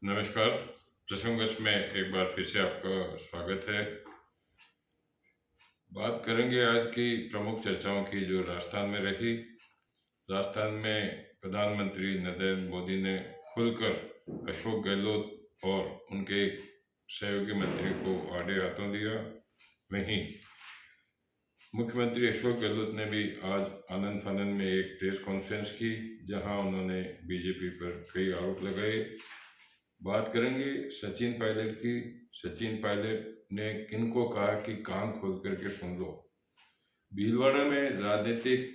नमस्कार। प्रसंगों में एक बार फिर से आपका स्वागत है। बात करेंगे आज की प्रमुख चर्चाओं की जो राजस्थान में रही। राजस्थान में प्रधानमंत्री नरेंद्र मोदी ने खुलकर अशोक गहलोत और उनके एक सहयोगी मंत्री को आड़े हाथों दिया। वहीं मुख्यमंत्री अशोक गहलोत ने भी आज आनंद फानन में एक प्रेस कॉन्फ्रेंस की, जहां उन्होंने बीजेपी पर कई आरोप लगाए। बात करेंगे सचिन पायलट की। सचिन पायलट ने किनको कहा कि कान खोल करके सुन लो। भीलवाड़ा में राजनीतिक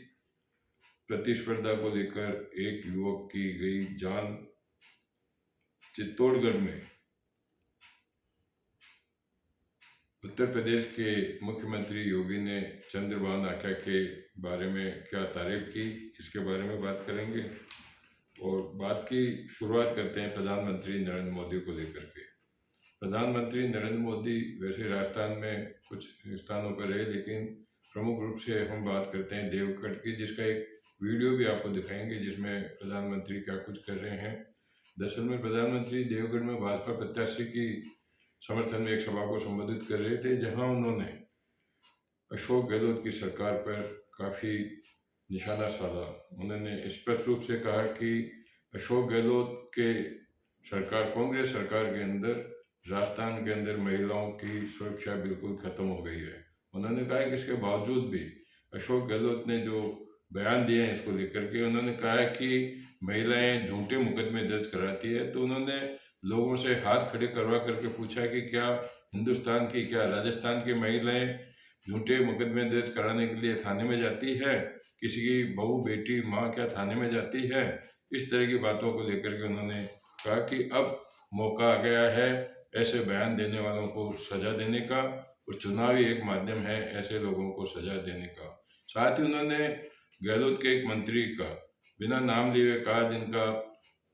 प्रतिस्पर्धा को लेकर एक युवक की गई जान। चित्तौड़गढ़ में उत्तर प्रदेश के मुख्यमंत्री योगी ने चंद्रभान आख्या के बारे में क्या तारीफ की, इसके बारे में बात करेंगे। और बात की शुरुआत करते हैं प्रधानमंत्री नरेंद्र मोदी को लेकर के। प्रधानमंत्री नरेंद्र मोदी वैसे राजस्थान में कुछ स्थानों पर रहे, लेकिन प्रमुख रूप से हम बात करते हैं देवगढ़ की, जिसका एक वीडियो भी आपको दिखाएंगे जिसमें प्रधानमंत्री क्या कुछ कर रहे हैं। दरअसल में प्रधानमंत्री देवगढ़ में भाजपा प्रत्याशी की समर्थन में एक सभा को संबोधित कर रहे थे, जहां उन्होंने अशोक गहलोत की सरकार पर काफ़ी निशाना साधा। उन्होंने स्पष्ट रूप से कहा कि अशोक गहलोत के सरकार, कांग्रेस सरकार के अंदर राजस्थान के अंदर महिलाओं की सुरक्षा बिल्कुल खत्म हो गई है। उन्होंने कहा कि इसके बावजूद भी अशोक गहलोत ने जो बयान दिए हैं इसको लेकर के, उन्होंने कहा कि महिलाएं झूठे मुकदमे दर्ज कराती है। तो उन्होंने लोगों से हाथ खड़े करवा करके पूछा कि क्या हिंदुस्तान की, क्या राजस्थान की महिलाएं झूठे मुकदमे दर्ज कराने के लिए थाने में जाती है? किसी की बहू, बेटी, माँ क्या थाने में जाती है? इस तरह की बातों को लेकर के उन्होंने कहा कि अब मौका आ गया है ऐसे बयान देने वालों को सजा देने का, और चुनाव ही एक माध्यम है ऐसे लोगों को सजा देने का। साथ ही उन्होंने गहलोत के एक मंत्री का बिना नाम लिए कहा, जिनका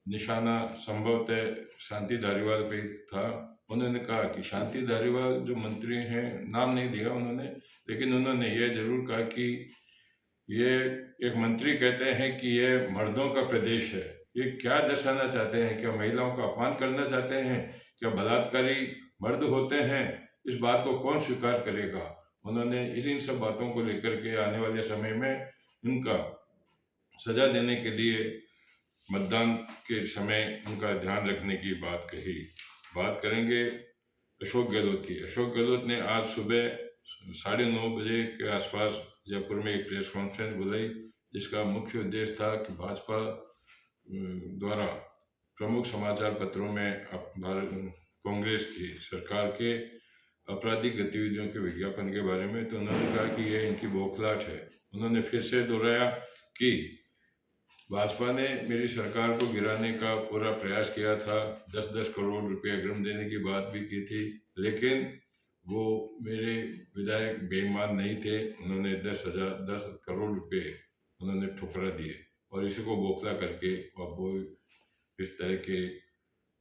निशाना संभवतः शांति धारीवाल पे था। उन्होंने कहा कि शांति धारीवाल जो मंत्री हैं, नाम नहीं दिया उन्होंने, लेकिन उन्होंने यह जरूर कहा कि ये एक मंत्री कहते हैं कि ये मर्दों का प्रदेश है। ये क्या दर्शाना चाहते हैं? क्या महिलाओं का अपमान करना चाहते हैं? क्या बलात्कारी मर्द होते हैं? इस बात को कौन स्वीकार करेगा? उन्होंने इन सब बातों को लेकर के आने वाले समय में इनका सजा देने के लिए मतदान के समय उनका ध्यान रखने की बात कही। बात करेंगे अशोक गहलोत की। अशोक गहलोत ने आज सुबह 9:30 बजे के आसपास जयपुर में एक प्रेस कॉन्फ्रेंस बुलाई, जिसका मुख्य उद्देश्य था कि भाजपा द्वारा प्रमुख समाचार पत्रों में कांग्रेस की सरकार के आपराधिक गतिविधियों के विज्ञापन के बारे में। तो उन्होंने कहा कि यह इनकी बौखलाहट है। उन्होंने फिर से दोहराया कि भाजपा ने मेरी सरकार को गिराने का पूरा प्रयास किया था, 10-10 करोड़ रुपए अग्रिम देने की बात भी की थी, लेकिन वो मेरे विधायक बेईमान नहीं थे। उन्होंने 10 करोड़ रुपए उन्होंने ठुकरा दिए, और इसी को बौखला करके अब वो इस तरह के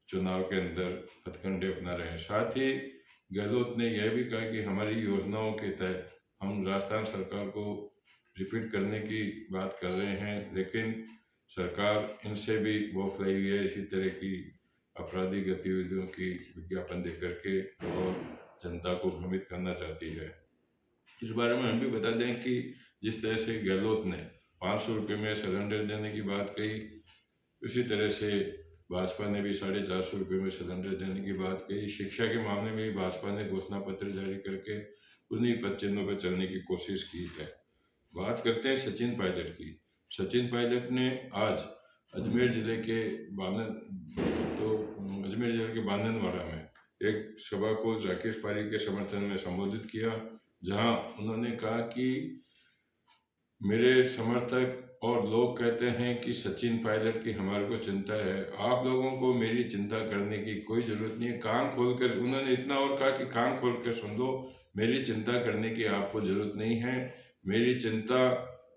चुनाव के अंदर हथकंडे अपना रहे हैं। साथ ही गहलोत ने यह भी कहा कि हमारी योजनाओं के तहत हम राजस्थान सरकार को रिपीट करने की बात कर रहे हैं, लेकिन सरकार इनसे भी बौखलाई हुई है इसी तरह की आपराधिक गतिविधियों की विज्ञापन देकर के, और जनता को भ्रमित करना चाहती है। इस बारे में हम भी बता दें कि जिस तरह से गहलोत ने 500 रुपये में सिलेंडर देने की बात कही, उसी तरह से भाजपा ने भी 450 रुपये में सिलेंडर देने की बात कही। शिक्षा के मामले में भी भाजपा ने घोषणा पत्र जारी करके उन्हीं पद चिन्हों पर चलने की कोशिश की है। बात करते हैं सचिन पायलट की। सचिन पायलट ने आज अजमेर जिले के बाननवाड़ा में एक सभा को राकेश पारीक के समर्थन में संबोधित किया, जहां उन्होंने कहा कि मेरे समर्थक और लोग कहते हैं कि सचिन पायलट की हमारे को चिंता है। आप लोगों को मेरी चिंता करने की कोई ज़रूरत नहीं है। कान खोलकर, उन्होंने इतना और कहा कि कान खोल कर सुन लो, मेरी चिंता करने की आपको ज़रूरत नहीं है। मेरी चिंता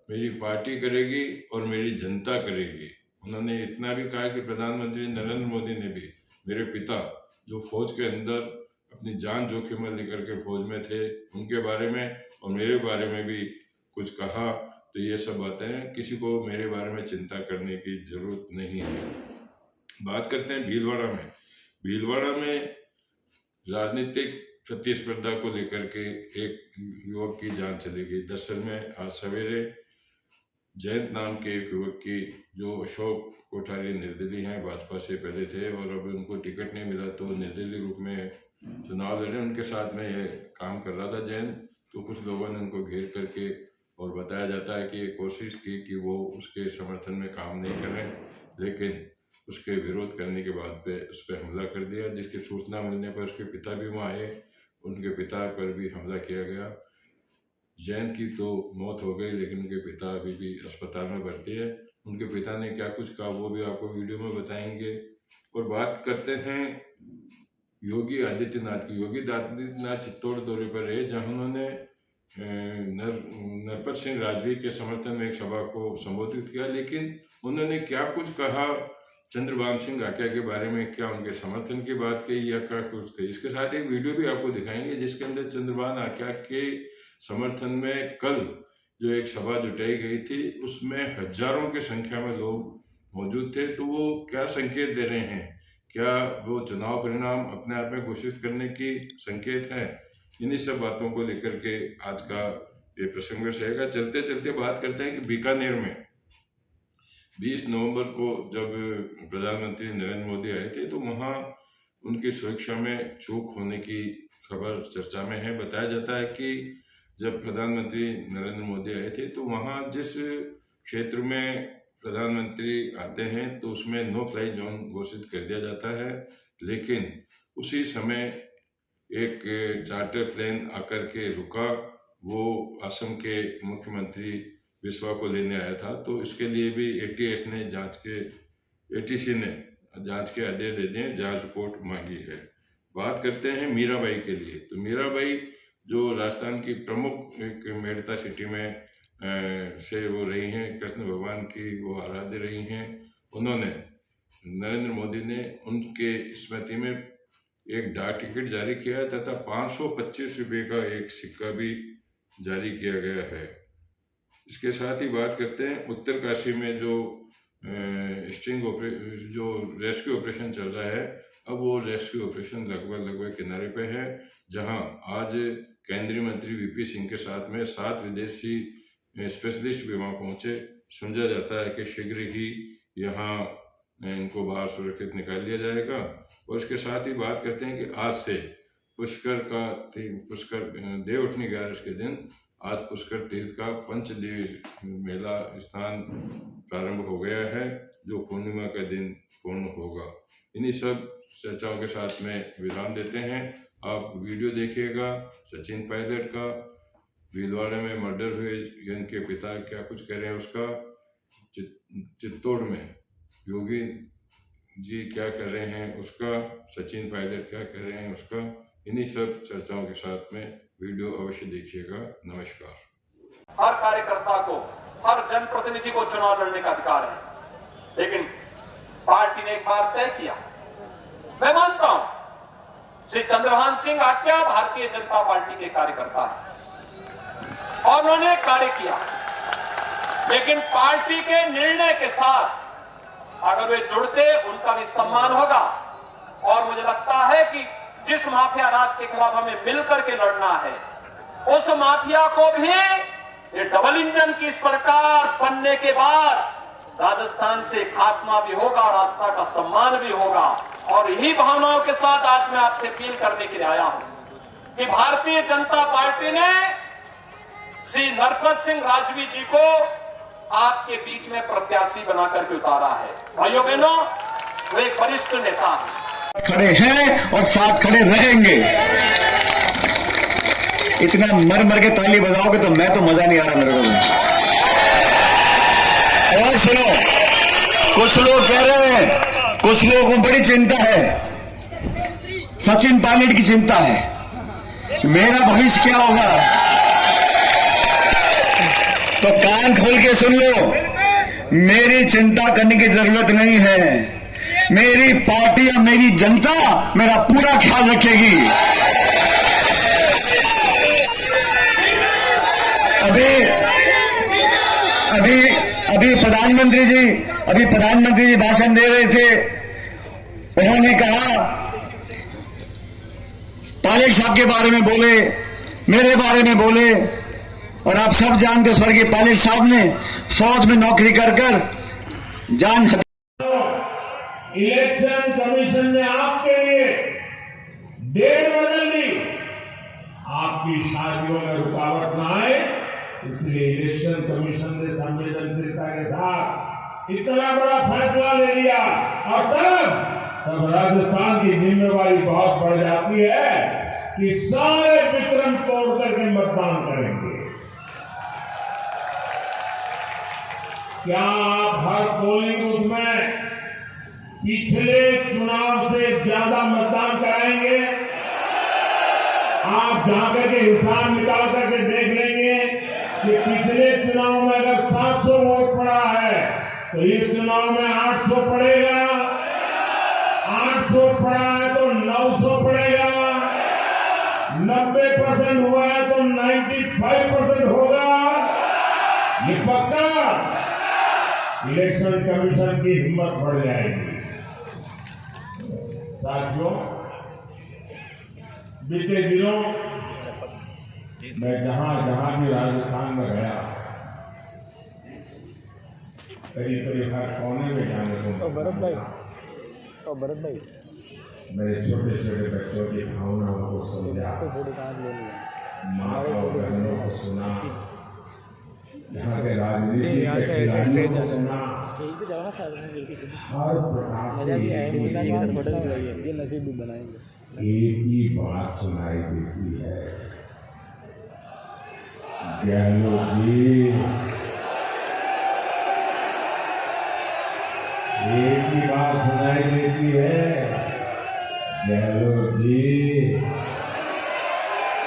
मेरी पार्टी करेगी और मेरी जनता करेगी। उन्होंने इतना भी कहा कि प्रधानमंत्री नरेंद्र मोदी ने भी मेरे पिता, जो फौज के अंदर अपनी जान जोखिम में लेकर के फौज में थे, उनके बारे में और मेरे बारे में भी कुछ कहा। तो ये सब बातें, किसी को मेरे बारे में चिंता करने की जरूरत नहीं है। बात करते हैं भीलवाड़ा में। भीलवाड़ा में राजनीतिक प्रतिस्पर्धा को लेकर के एक युवक की जान चली गई। दरअसल में आज सवेरे जयंत नाम के एक युवक की, जो अशोक कोठारी निर्दलीय हैं, भाजपा से पहले थे और अब उनको टिकट नहीं मिला तो निर्दलीय रूप में चुनाव लड़े, उनके साथ में ये काम कर रहा था जयंत। तो कुछ लोगों ने उनको घेर करके, और बताया जाता है कि ये कोशिश की कि वो उसके समर्थन में काम नहीं करें, लेकिन उसके विरोध करने के बाद पे उस पर हमला कर दिया, जिसकी सूचना मिलने पर उसके पिता भी वहाँ आए, उनके पिता पर भी हमला किया गया। जयंत की तो मौत हो गई, लेकिन उनके पिता अभी भी अस्पताल में भर्ती है। उनके पिता ने क्या कुछ कहा वो भी आपको वीडियो में बताएंगे। और बात करते हैं योगी आदित्यनाथ की। योगी आदित्यनाथ चित्तौड़ दौरे पर रहे, जहां उन्होंने नरपत सिंह राजवी के समर्थन में एक सभा को संबोधित किया, लेकिन उन्होंने क्या कुछ कहा चंद्रभान सिंह आक्या के बारे में, क्या उनके समर्थन की बात कही या क्या कुछ कही, इसके साथ एक वीडियो भी आपको दिखाएंगे जिसके अंदर चंद्रभान आक्या के समर्थन में कल जो एक सभा जुटाई गई थी, उसमें हजारों की संख्या में लोग मौजूद थे। तो वो क्या संकेत दे रहे हैं, क्या वो चुनाव परिणाम अपने आप में घोषित करने की संकेत है, इन्हीं सब बातों को लेकर के आज का ये प्रसंग रहेगा। चलते चलते बात करते हैं कि बीकानेर में 20 नवंबर को जब प्रधानमंत्री नरेंद्र मोदी आए थे, तो वहाँ उनकी सुरक्षा में चूक होने की खबर चर्चा में है। बताया जाता है कि जब प्रधानमंत्री नरेंद्र मोदी आए थे, तो वहाँ जिस क्षेत्र में प्रधानमंत्री आते हैं तो उसमें नो फ्लाई जोन घोषित कर दिया जाता है, लेकिन उसी समय एक चार्टर प्लेन आकर के रुका, वो असम के मुख्यमंत्री बिस्वा को लेने आया था। तो इसके लिए भी एटीसी ने जांच के आदेश दे दिए, जांच रिपोर्ट मांगी है। बात करते हैं मीराबाई के लिए। तो मीराबाई जो राजस्थान की प्रमुख एक मेड़ता सिटी में से वो रही हैं, कृष्ण भगवान की वो आराध्य रही हैं। उन्होंने, नरेंद्र मोदी ने उनके स्मृति में एक डाक टिकट जारी किया तथा 525 रुपये का एक सिक्का भी जारी किया गया है। इसके साथ ही बात करते हैं उत्तरकाशी में जो जो रेस्क्यू ऑपरेशन चल रहा है। अब वो रेस्क्यू ऑपरेशन लगभग किनारे पे है, जहां आज केंद्रीय मंत्री वीपी सिंह के साथ में 7 विदेशी स्पेशलिस्ट भी वहाँ पहुँचे। समझा जाता है कि शीघ्र ही यहाँ इनको बाहर सुरक्षित निकाल लिया जाएगा। और इसके साथ ही बात करते हैं कि आज से पुष्कर देवउठनी 11 के दिन आज पुष्कर तीर्थ का पंचदिवसीय मेला स्नान प्रारंभ हो गया है, जो पूर्णिमा का दिन पूर्ण होगा। इन्हीं सब चर्चाओं के साथ में विराम देते हैं। आप वीडियो देखिएगा सचिन पायलट का, भीलवाड़ा में मर्डर हुए इनके पिता क्या कुछ कह रहे हैं उसका, चित्तौड़ में योगी जी क्या कर रहे हैं उसका, सचिन पायलट क्या कर रहे हैं उसका। इन्हीं सब चर्चाओं के साथ में वीडियो अवश्य देखिएगा। नमस्कार। हर कार्यकर्ता को, हर जनप्रतिनिधि को चुनाव लड़ने का अधिकार है, लेकिन पार्टी ने एक बार तय किया। मैं मानता हूं श्री चंद्रभान सिंह आक्या भारतीय जनता पार्टी के कार्यकर्ता हैं और उन्होंने कार्य किया, लेकिन पार्टी के निर्णय के साथ अगर वे जुड़ते उनका भी सम्मान होगा। और मुझे लगता है कि जिस माफिया राज के खिलाफ हमें मिलकर के लड़ना है, उस माफिया को भी ये डबल इंजन की सरकार बनने के बाद राजस्थान से खात्मा भी होगा, रास्ता का सम्मान भी होगा। और यही भावनाओं के साथ आज मैं आपसे अपील करने के लिए आया हूं कि भारतीय जनता पार्टी ने श्री नरपत सिंह राजवी जी को आपके बीच में प्रत्याशी बना करके उतारा है। भाइयों बहनों, वो एक वरिष्ठ नेता है, खड़े हैं और साथ खड़े रहेंगे। इतना मर मर के ताली बजाओगे तो मैं तो मजा नहीं आ रहा मेरे को। और सुनो, कुछ लोग कह रहे हैं, कुछ लोगों को बड़ी चिंता है, सचिन पायलट की चिंता है मेरा भविष्य क्या होगा। तो कान खोल के सुन लो, मेरी चिंता करने की जरूरत नहीं है। मेरी पार्टी और मेरी जनता मेरा पूरा ख्याल रखेगी। अभी प्रधानमंत्री जी भाषण दे रहे थे। उन्होंने कहा पायलट साहब के बारे में बोले, मेरे बारे में बोले, और आप सब जानते स्वर्गीय पायलट साहब ने फौज में नौकरी कर जान। इलेक्शन कमीशन ने आपके लिए डेट बदल दी, आपकी शादियों में रुकावट न आए, इसलिए इलेक्शन कमीशन ने संवेदनशीलता के साथ इतना बड़ा फैसला ले लिया। और तब राजस्थान की जिम्मेवारी बहुत बढ़ जाती है कि सारे विक्रम तोड़ करके मतदान करेंगे। क्या आप हर पोलिंग बूथ में पिछले चुनाव से ज्यादा मतदान कराएंगे? आप जाकर के हिसाब निकाल करके देख लेंगे कि पिछले चुनाव में अगर 700 वोट पड़ा है तो इस चुनाव में 800 पड़ेगा, 800 पड़ा है तो 900 पड़ेगा, 90% हुआ है तो 95% होगा। ये पक्का। इलेक्शन कमीशन की हिम्मत बढ़ जाएगी। साथियों, बीते दिनों मैं जहां जहां भी राजस्थान में गया, करीब करीब हर कोने में जाने को भरत भाई मेरे छोटे छोटे बच्चों की भावनाओं को समझा, माँ और बहनों को सुना, यहाँ के राजनीतिक खिलाड़ियों को सुना, हर प्रकार से एक ही बात सुनाई देती है, गहलोत जी, एक ही बात सुनाई देती है, गहलोत जी,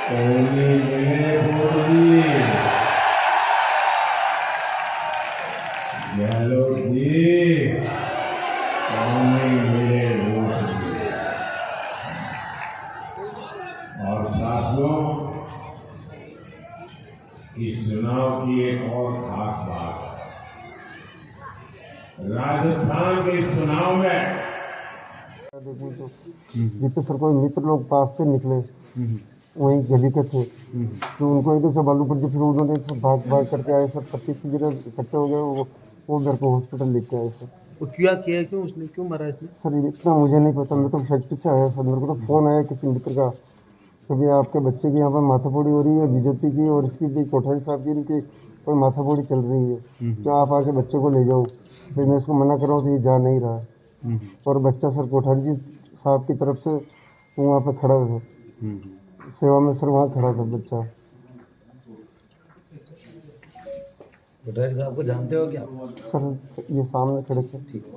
कोनी मिले बोली, गहलोत जी, कोनी मिले बोली। और साथियों, इस चुनाव की एक और खास बात है, राजस्थान के इस चुनाव में जितने सरकारी मित्र लोग पास से निकले वहीं गली के थे, तो उनको इधर से मालूम पड़ गया, फिर उन्होंने सब भाग करके आए, सब 25 जने इकट्ठे हो गए, वो घर को हॉस्पिटल लेके आए सर। वो क्या किया, क्यों उसने क्यों मारा इसने? सर इतना मुझे नहीं पता, मैं तो फैक्ट्री से आया सर, मेरे को तो फ़ोन आया किसी मित्र का कि भाई आपके बच्चे की यहाँ पर माथाफोड़ी हो रही है बीजेपी की, और इसकी भी कोठारी साहब की इनकी कोई माथाफोड़ी चल रही है, तो आप आके बच्चे को ले जाओ। फिर मैं इसको मना कर रहा हूँ तो ये जा नहीं रहा, और बच्चा सर कोठारी जी साहब की तरफ से वहाँ पे खड़ा था, सेवा में सर वहाँ खड़ा था बच्चा। कोठारी साहब को जानते हो क्या? सर ये सामने खड़े सर। ठीक है।